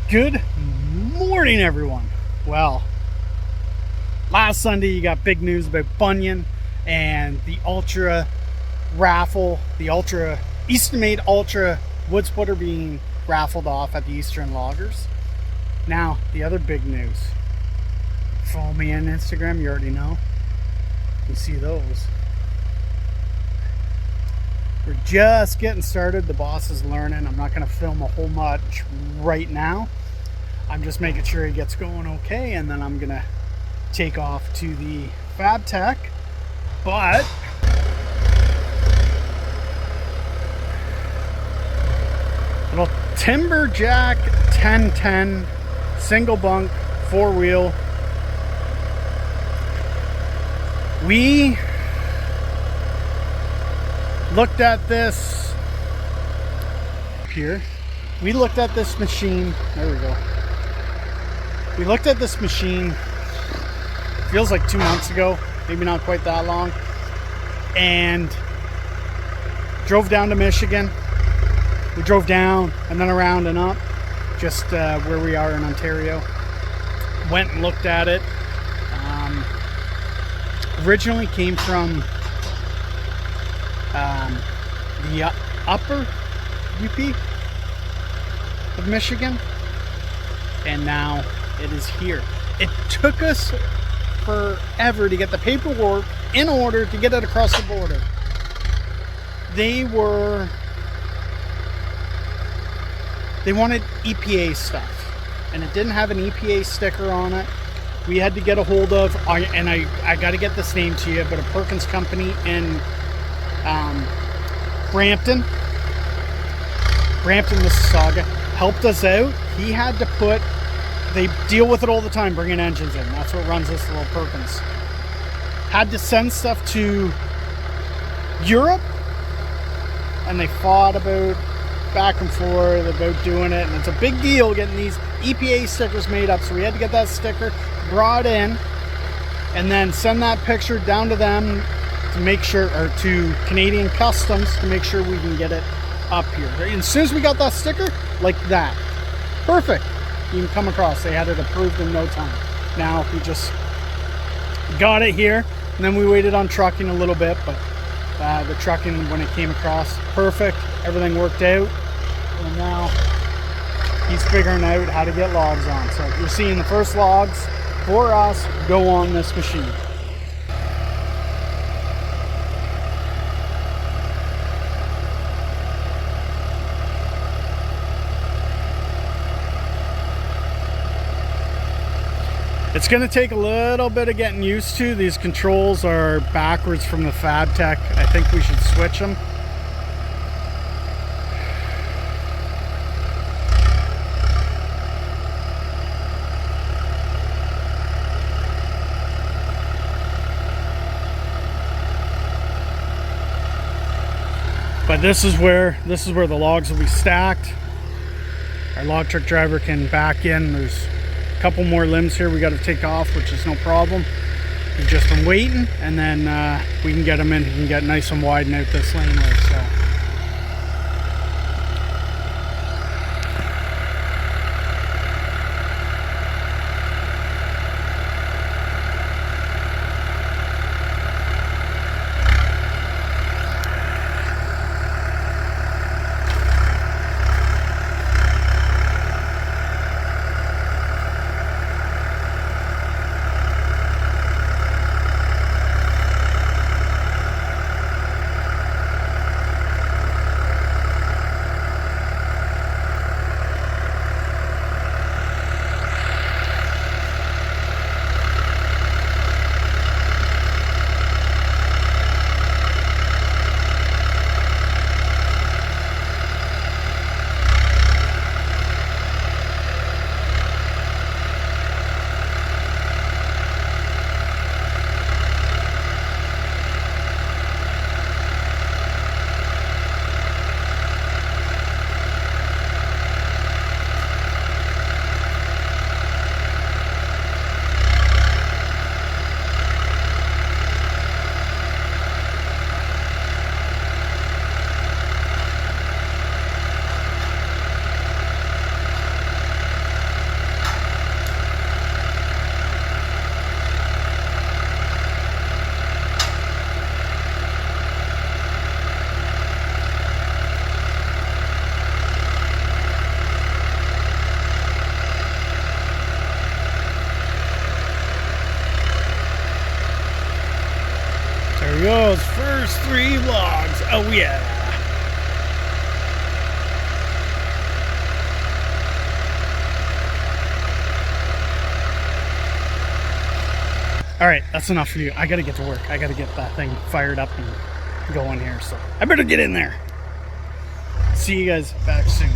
Good morning, everyone. Well, last Sunday you got big news about Bunyan and the Ultra raffle, the eastonmade Ultra wood splitter being raffled off at the Eastern Loggers. Now, the other big news. Follow me on Instagram, you already know. You see those. We're just getting started. The boss is learning. I'm not going to film a whole much right now. I'm just making sure he gets going okay, and then I'm going to take off to the Fab Tech. But little Timberjack 1010 single bunk 4-wheel. We looked at this here. We looked at this machine. There we go. We looked at this machine, feels like 2 months ago, maybe not quite that long, and drove down to Michigan. We drove down and then around and up, just where we are in Ontario. Went and looked at it. Originally came from the upper UP of Michigan, and now it is here. It took us forever to get the paperwork in order to get it across the border. They wanted EPA stuff, and it didn't have an EPA sticker on it. We had to get a hold of, and I got to get this name to you, but a Perkins company in Brampton, Mississauga, helped us out. He had to they deal with it all the time, bringing engines in. That's what runs this little Perkins. Had to send stuff to Europe, and they fought about back and forth about doing it, and it's a big deal getting these EPA stickers made up. So we had to get that sticker brought in and then send that picture down to them to make sure, or to Canadian Customs to make sure we can get it up here. And as soon as we got that sticker, like that, perfect, you can come across. They had it approved in no time. Now we just got it here, and then we waited on trucking a little bit, but the trucking, when it came across, perfect, everything worked out, and now he's figuring out how to get logs on. So you're seeing the first logs for us go on this machine. It's going to take a little bit of getting used to. These controls are backwards from the Fab Tech. I think we should switch them. But this is where the logs will be stacked. Our log truck driver can back in. There's a couple more limbs here we got to take off, which is no problem. We've just been waiting, and then we can get them in. We can get nice and widen out this laneway. So he goes. First 3 vlogs. Oh yeah. All right, that's enough for you. I gotta get to work. I gotta get that thing fired up and going here. So I better get in there. See you guys back soon.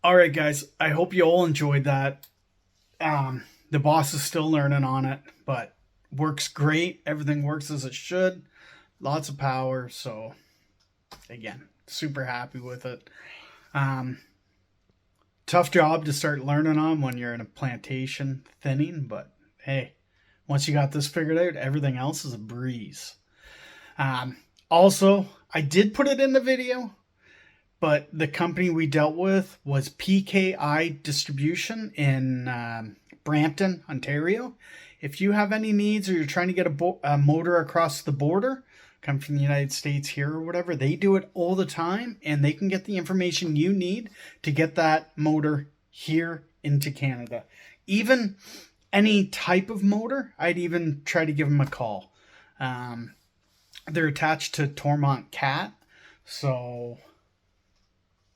All right, guys, I hope you all enjoyed that. The boss is still learning on it, but works great. Everything works as it should. Lots of power. So, again, super happy with it. Tough job to start learning on when you're in a plantation thinning, but hey, once you got this figured out, everything else is a breeze. Also, I did put it in the video, but the company we dealt with was PKI Distribution in Brampton, Ontario. If you have any needs or you're trying to get a motor across the border, come from the United States here or whatever, they do it all the time, and they can get the information you need to get that motor here into Canada. Even any type of motor, I'd even try to give them a call. They're attached to Tormont Cat, so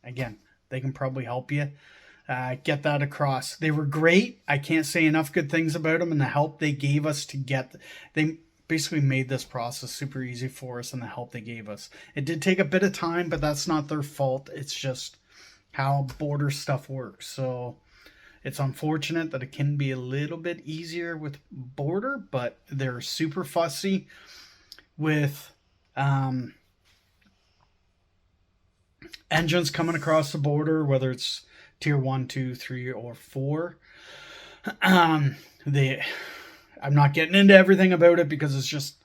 again, they can probably help you get that across. They were great. I can't say enough good things about them and the help they gave us to get. They basically made this process super easy for us and the help they gave us. It did take a bit of time, but that's not their fault. It's just how border stuff works. So it's unfortunate that it can be a little bit easier with border, but they're super fussy with engines coming across the border, whether it's tier 1, 2, 3, or 4. I'm not getting into everything about it because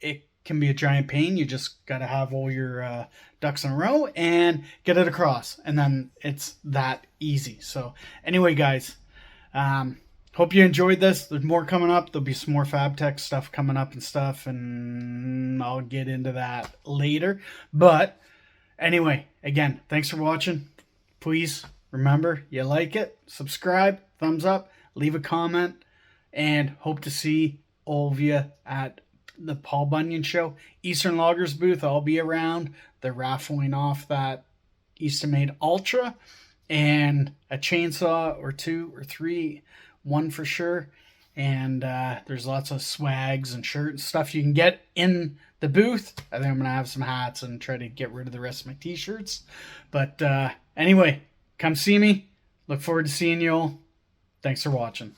it can be a giant pain. You just got to have all your ducks in a row and get it across, and then it's that easy. So anyway, guys, hope you enjoyed this. There's more coming up. There'll be some more FabTech stuff coming up and stuff, and I'll get into that later. But anyway, again, thanks for watching. Please remember, you like it, subscribe, thumbs up, leave a comment, and hope to see all of you at the Paul Bunyan show. Eastern Loggers booth, I'll be around. They're raffling off that eastonmade Ultra and a chainsaw or 2 or 3, 1 for sure. And there's lots of swags and shirts and stuff you can get in the booth. I think I'm going to have some hats and try to get rid of the rest of my t-shirts. But anyway, come see me. Look forward to seeing you all. Thanks for watching.